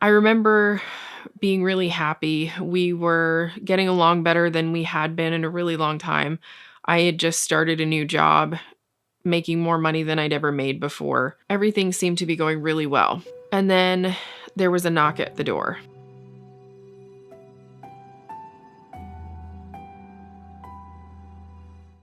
I remember being really happy. We were getting along better than we had been in a really long time. I had just started a new job, making more money than I'd ever made before. Everything seemed to be going really well. And then there was a knock at the door.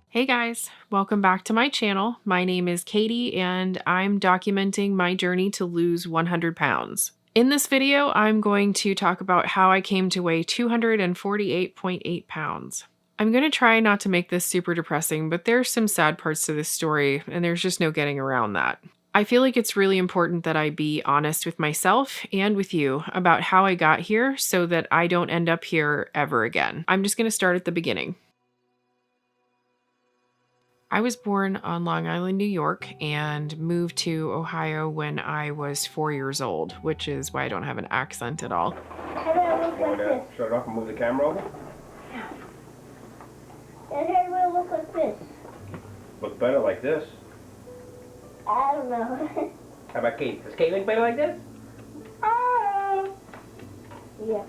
Hey guys, welcome back to my channel. My name is Katie and I'm documenting my journey to lose 100 pounds. In this video, I'm going to talk about how I came to weigh 248.8 pounds. I'm going to try not to make this super depressing, but there's some sad parts to this story and there's just no getting around that. I feel like it's really important that I be honest with myself and with you about how I got here so that I don't end up here ever again. I'm just going to start at the beginning. I was born on Long Island, New York, and moved to Ohio when I was 4 years old, which is why I don't have an accent at all. How do I look like this? Shut it off and move the camera over. And how do I look like this? Look better like this. I don't know. How about Kate? Does Kate look better like this? Yeah.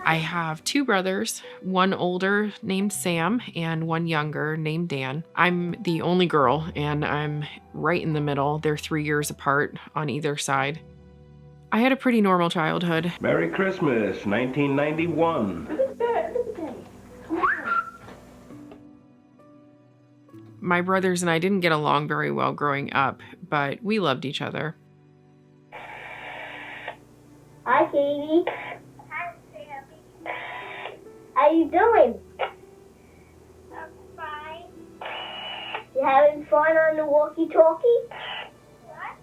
I have two brothers, one older named Sam and one younger named Dan. I'm the only girl and I'm right in the middle. They're 3 years apart on either side. I had a pretty normal childhood. Merry Christmas, 1991. Look at that. Look at that. Come on. My brothers and I didn't get along very well growing up, but we loved each other. Hi, Katie. How you doing? I'm fine. You having fun on the walkie-talkie? What?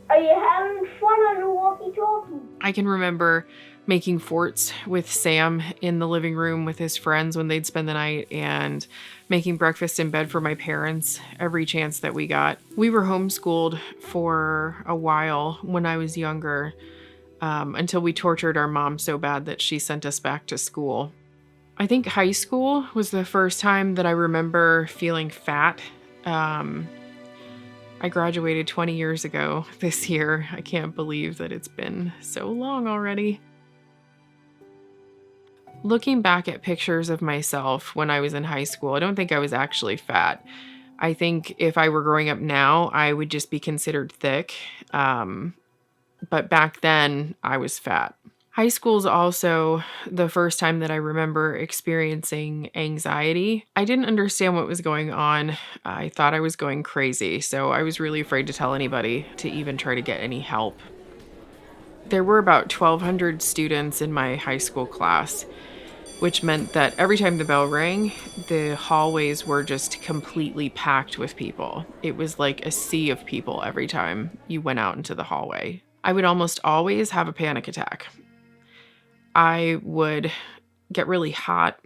Are you having fun on the walkie-talkie? I can remember making forts with Sam in the living room with his friends when they'd spend the night and making breakfast in bed for my parents every chance that we got. We were homeschooled for a while when I was younger. Until we tortured our mom so bad that she sent us back to school. I think high school was the first time that I remember feeling fat. I graduated 20 years ago this year. I can't believe that it's been so long already. Looking back at pictures of myself when I was in high school, I don't think I was actually fat. I think if I were growing up now, I would just be considered thick. But back then, I was fat. High school is also the first time that I remember experiencing anxiety. I didn't understand what was going on. I thought I was going crazy, so I was really afraid to tell anybody to even try to get any help. There were about 1,200 students in my high school class, which meant that every time the bell rang, the hallways were just completely packed with people. It was like a sea of people every time you went out into the hallway. I would almost always have a panic attack. I would get really hot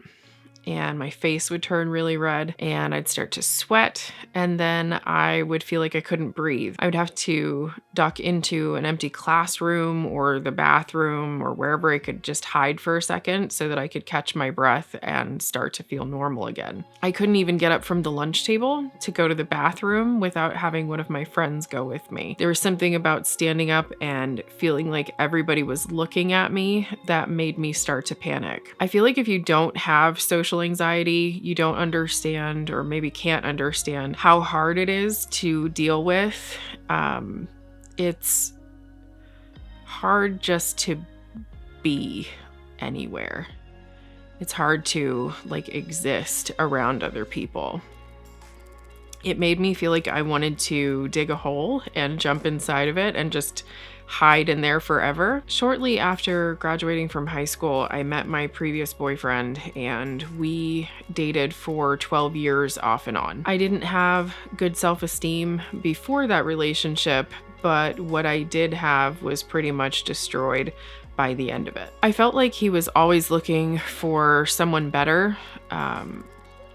and my face would turn really red and I'd start to sweat and then I would feel like I couldn't breathe. I would have to duck into an empty classroom or the bathroom or wherever I could just hide for a second so that I could catch my breath and start to feel normal again. I couldn't even get up from the lunch table to go to the bathroom without having one of my friends go with me. There was something about standing up and feeling like everybody was looking at me that made me start to panic. I feel like if you don't have social anxiety, you don't understand or maybe can't understand how hard it is to deal with. It's hard just to be anywhere. It's hard to exist around other people. It made me feel like I wanted to dig a hole and jump inside of it and just hide in there forever. Shortly after graduating from high school, I met my previous boyfriend and we dated for 12 years off and on. I didn't have good self-esteem before that relationship, but what I did have was pretty much destroyed by the end of it. I felt like he was always looking for someone better,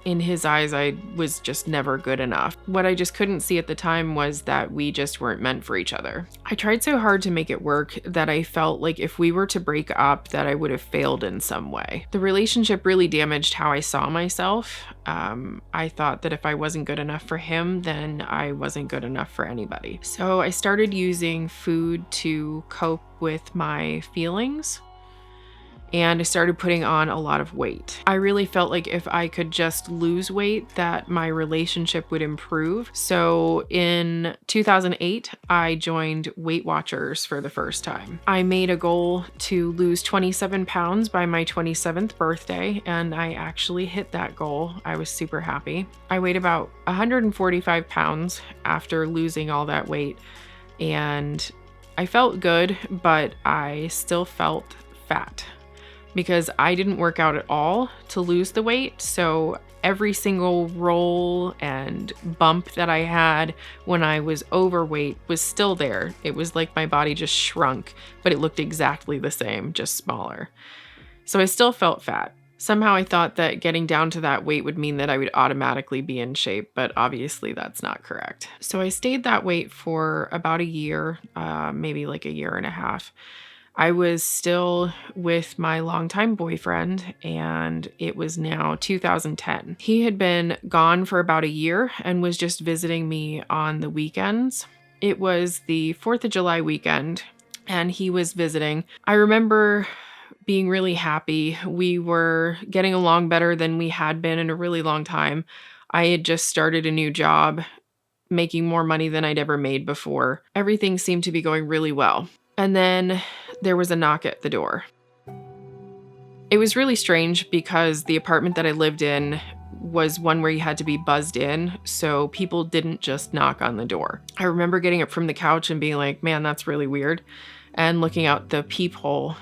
in his eyes, I was just never good enough. What I just couldn't see at the time was that we just weren't meant for each other. I tried so hard to make it work that I felt like if we were to break up, that I would have failed in some way. The relationship really damaged how I saw myself. I thought that if I wasn't good enough for him, then I wasn't good enough for anybody. So I started using food to cope with my feelings, and I started putting on a lot of weight. I really felt like if I could just lose weight, that my relationship would improve. So in 2008, I joined Weight Watchers for the first time. I made a goal to lose 27 pounds by my 27th birthday, and I actually hit that goal. I was super happy. I weighed about 145 pounds after losing all that weight, and I felt good, but I still felt fat, because I didn't work out at all to lose the weight. So every single roll and bump that I had when I was overweight was still there. It was like my body just shrunk, but it looked exactly the same, just smaller. So I still felt fat. Somehow I thought that getting down to that weight would mean that I would automatically be in shape, but obviously that's not correct. So I stayed that weight for about a year, maybe like a year and a half. I was still with my longtime boyfriend, and it was now 2010. He had been gone for about a year and was just visiting me on the weekends. It was the 4th of July weekend, and he was visiting. I remember being really happy. We were getting along better than we had been in a really long time. I had just started a new job, making more money than I'd ever made before. Everything seemed to be going really well. And then there was a knock at the door. It was really strange because the apartment that I lived in was one where you had to be buzzed in, so people didn't just knock on the door. I remember getting up from the couch and being like, man, that's really weird, and looking out the peephole,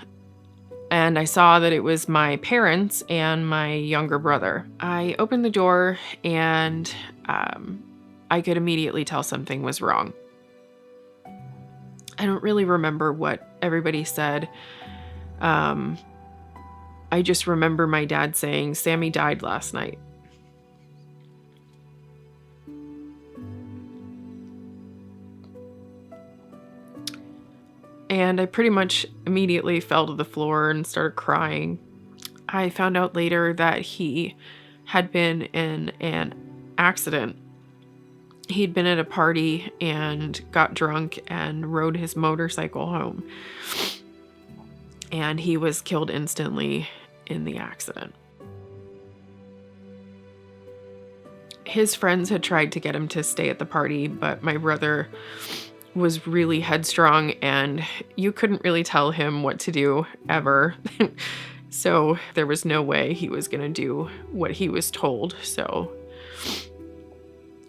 and I saw that it was my parents and my younger brother. I opened the door, and I could immediately tell something was wrong. I don't really remember what everybody said. I just remember my dad saying, "Sammy died last night." And I pretty much immediately fell to the floor and started crying. I found out later that he had been in an accident. He'd been at a party and got drunk and rode his motorcycle home. And he was killed instantly in the accident. His friends had tried to get him to stay at the party, but my brother was really headstrong and you couldn't really tell him what to do ever. So there was no way he was going to do what he was told. So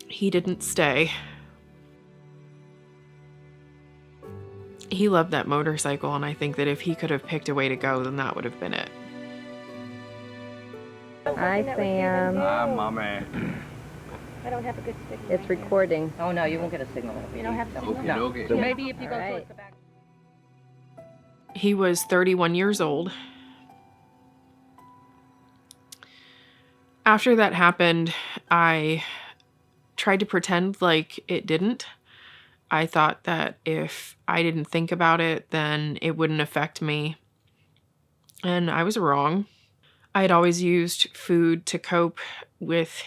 he didn't stay. He loved that motorcycle, and I think that if he could have picked a way to go, then that would have been it. Hi, Sam. Ah, mommy. I don't have a good signal. It's recording. Oh, no, you won't get a signal. You don't have signal? Okay, No. okay. So maybe if you go All right. towards the back. He was 31 years old. After that happened, I tried to pretend like it didn't. I thought that if I didn't think about it, then it wouldn't affect me. And I was wrong. I had always used food to cope with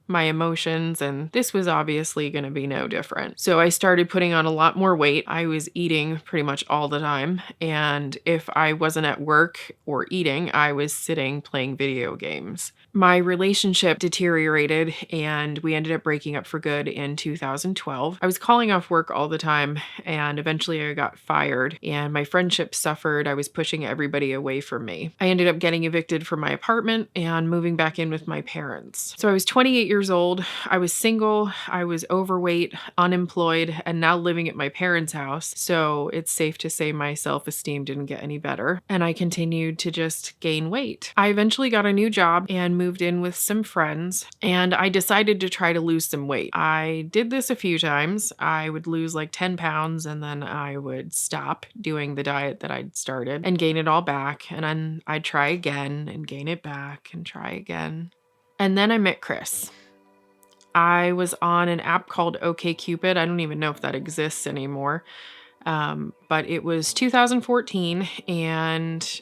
my emotions, and this was obviously going to be no different. So I started putting on a lot more weight. I was eating pretty much all the time, and if I wasn't at work or eating, I was sitting playing video games. My relationship deteriorated, and we ended up breaking up for good in 2012. I was calling off work all the time, and eventually I got fired, and my friendship suffered. I was pushing everybody away from me. I ended up getting evicted from my apartment and moving back in with my parents. So I was 28 years old. I was single. I was overweight, unemployed, and now living at my parents' house. So it's safe to say my self-esteem didn't get any better, and I continued to just gain weight. I eventually got a new job and moved in with some friends, and I decided to try to lose some weight. I did this a few times. I would lose like 10 pounds, and then I would stop doing the diet that I'd started and gain it all back, and then I'd try again and gain it back and try again. And then I met Chris. I was on an app called OkCupid. I don't even know if that exists anymore. But it was 2014, and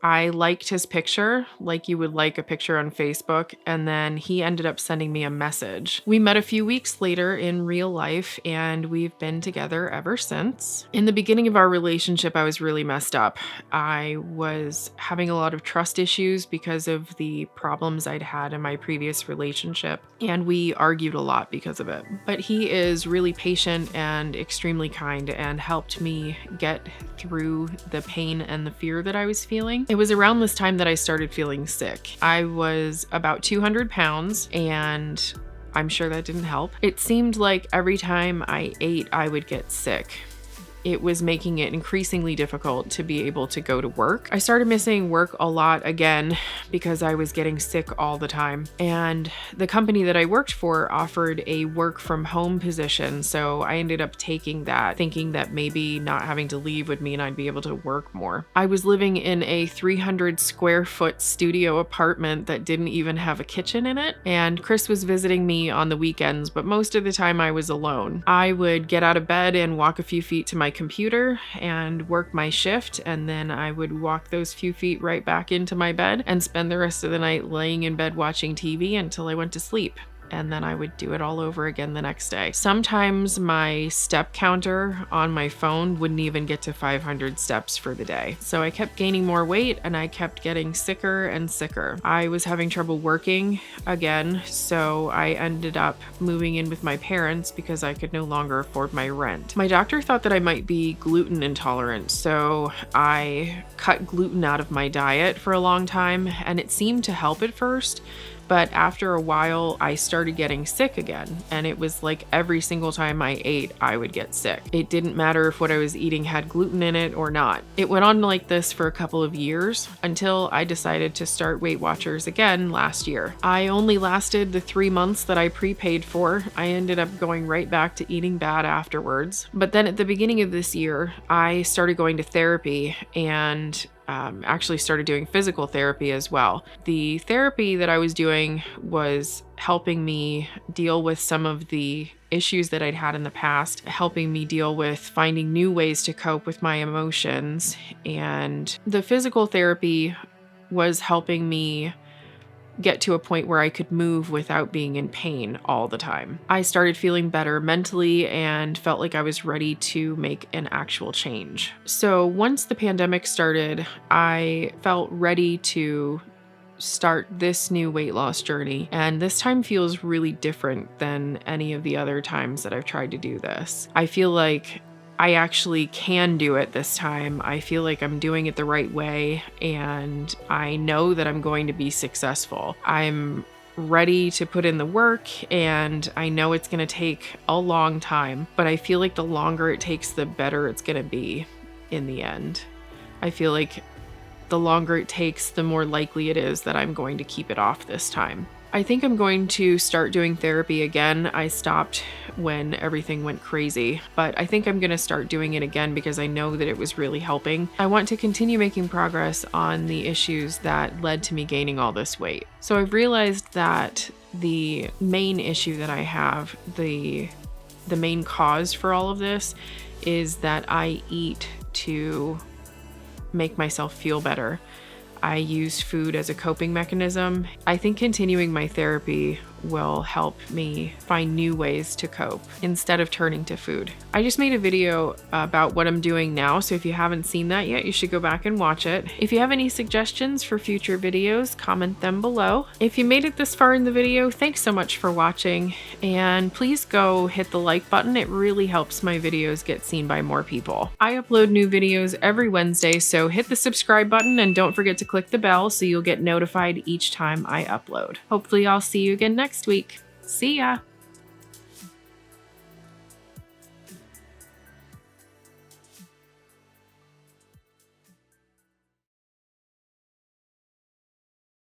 I liked his picture like you would like a picture on Facebook, and then he ended up sending me a message. We met a few weeks later in real life, and we've been together ever since. In the beginning of our relationship, I was really messed up. I was having a lot of trust issues because of the problems I'd had in my previous relationship, and we argued a lot because of it. But he is really patient and extremely kind and helped me get through the pain and the fear that I was feeling. It was around this time that I started feeling sick. I was about 200 pounds, and I'm sure that didn't help. It seemed like every time I ate, I would get sick. It was making it increasingly difficult to be able to go to work. I started missing work a lot again because I was getting sick all the time. And the company that I worked for offered a work from home position. So I ended up taking that, thinking that maybe not having to leave would mean I'd be able to work more. I was living in a 300 square foot studio apartment that didn't even have a kitchen in it. And Chris was visiting me on the weekends, but most of the time I was alone. I would get out of bed and walk a few feet to my computer and work my shift, and then I would walk those few feet right back into my bed and spend the rest of the night laying in bed watching TV until I went to sleep. And then I would do it all over again the next day. Sometimes my step counter on my phone wouldn't even get to 500 steps for the day. So I kept gaining more weight, and I kept getting sicker and sicker. I was having trouble working again, so I ended up moving in with my parents because I could no longer afford my rent. My doctor thought that I might be gluten intolerant, so I cut gluten out of my diet for a long time, and it seemed to help at first. But after a while, I started getting sick again, and it was like every single time I ate, I would get sick. It didn't matter if what I was eating had gluten in it or not. It went on like this for a couple of years until I decided to start Weight Watchers again last year. I only lasted the 3 months that I prepaid for. I ended up going right back to eating bad afterwards. But then at the beginning of this year, I started going to therapy and actually started doing physical therapy as well. The therapy that I was doing was helping me deal with some of the issues that I'd had in the past, helping me deal with finding new ways to cope with my emotions. And the physical therapy was helping me get to a point where I could move without being in pain all the time. I started feeling better mentally and felt like I was ready to make an actual change. So once the pandemic started, I felt ready to start this new weight loss journey. And this time feels really different than any of the other times that I've tried to do this. I feel like I actually can do it this time. I feel like I'm doing it the right way, and I know that I'm going to be successful. I'm ready to put in the work, and I know it's going to take a long time, but I feel like the longer it takes, the better it's going to be in the end. I feel like the longer it takes, the more likely it is that I'm going to keep it off this time. I think I'm going to start doing therapy again. I stopped when everything went crazy, but I think I'm going to start doing it again because I know that it was really helping. I want to continue making progress on the issues that led to me gaining all this weight. So I've realized that the main issue that I have, the main cause for all of this, is that I eat to make myself feel better. I use food as a coping mechanism. I think continuing my therapy will help me find new ways to cope instead of turning to food. I just made a video about what I'm doing now, so if you haven't seen that yet, you should go back and watch it. If you have any suggestions for future videos, comment them below. If you made it this far in the video, thanks so much for watching, and please go hit the like button. It really helps my videos get seen by more people. I upload new videos every Wednesday, so hit the subscribe button and don't forget to click the bell so you'll get notified each time I upload. Hopefully I'll see you again next week. See ya!